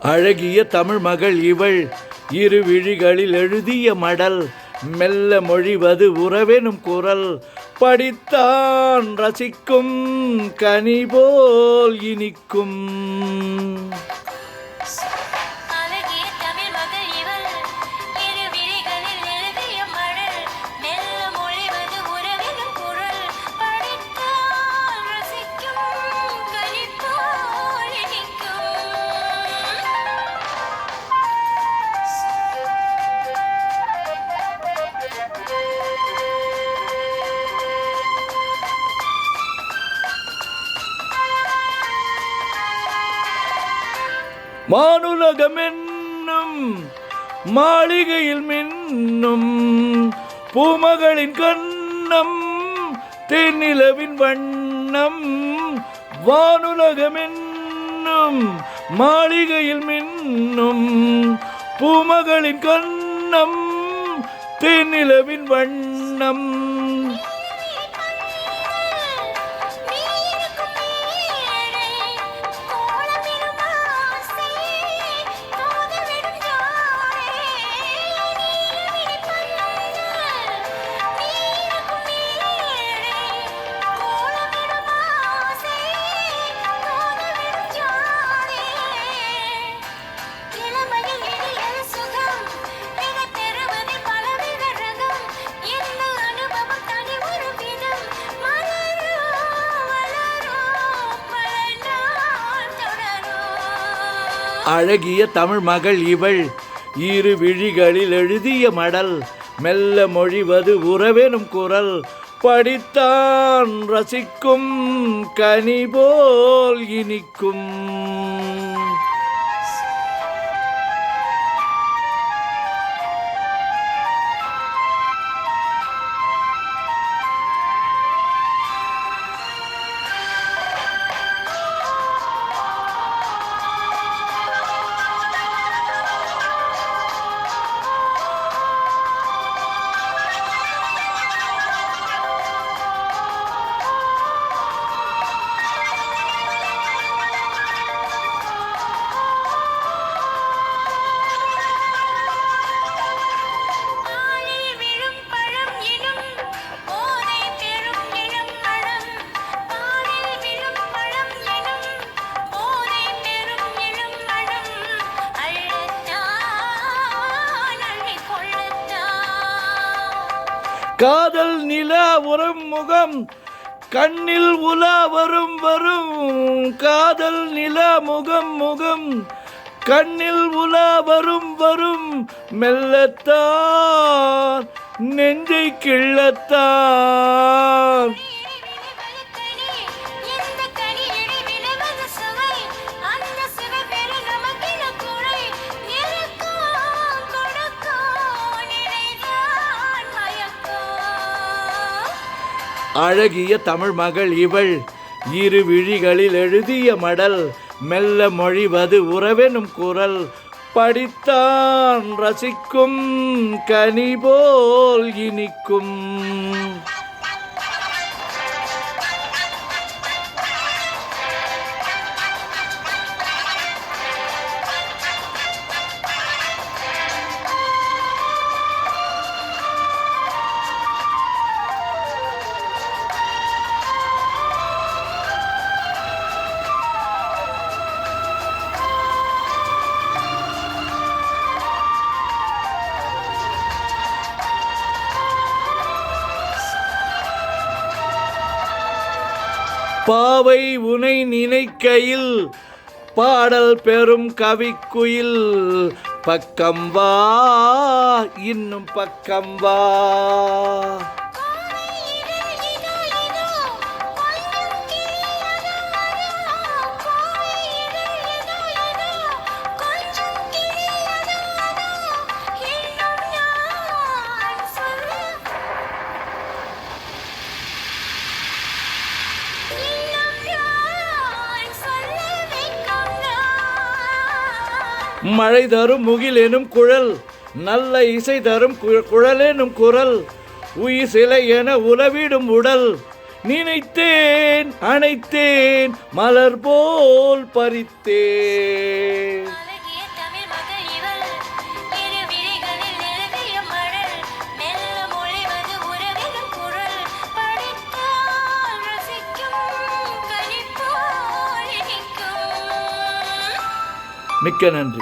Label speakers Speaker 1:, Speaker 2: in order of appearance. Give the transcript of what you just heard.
Speaker 1: அழகிய தமிழ் மகள் இவள், இரு விழிகளில் எழுதிய மடல், மெல்ல மொழிவது உறவெனும் குரல், படித்தான் ரசிக்கும் கனி போல் இனிக்கும். மானுலகமென்னும் மாளிகையில் மின்னும் பூமகளின் கண்ணம், தென்னிலவின் வண்ணம். வானுலகமென்னும் மாளிகையில் மின்னும் பூமகளின் கண்ணம், தென்னிலவின் வண்ணம். அழகிய தமிழ் மகள் இவள், இரு விழிகளில் எழுதிய மடல், மெல்ல மொழிவது உறவெனும் குரல், படித்தான் ரசிக்கும் கனி போல் இனிக்கும். காதல் நிலா உறம் முகம் கண்ணில் உலா வரும் வரும், காதல் நிலா முகம் முகம் கண்ணில் உலா வரும் வரும், மெல்லத்தான் நெஞ்சை கிள்ளத்தான். அழகிய தமிழ் மகள் இவள், இரு விழிகளில் எழுதிய மடல், மெல்ல மொழிவது உறவெனும் குரல், படித்தான் ரசிக்கும் கனி போல் இனிக்கும். பாவை உனை நினைக்கையில் பாடல் பெறும் கவிக்குயில், பக்கம் வா இன்னும் பக்கம் வா. மழை தரும் முகில் எனும் குழல், நல்ல இசை தரும் குழலெனும் குரல், உயிர் சிலை என உலவிடும் உடல், நினைத்தேன் அணைத்தேன் மலர் போல் பறித்தேன். மிக்க நன்றி.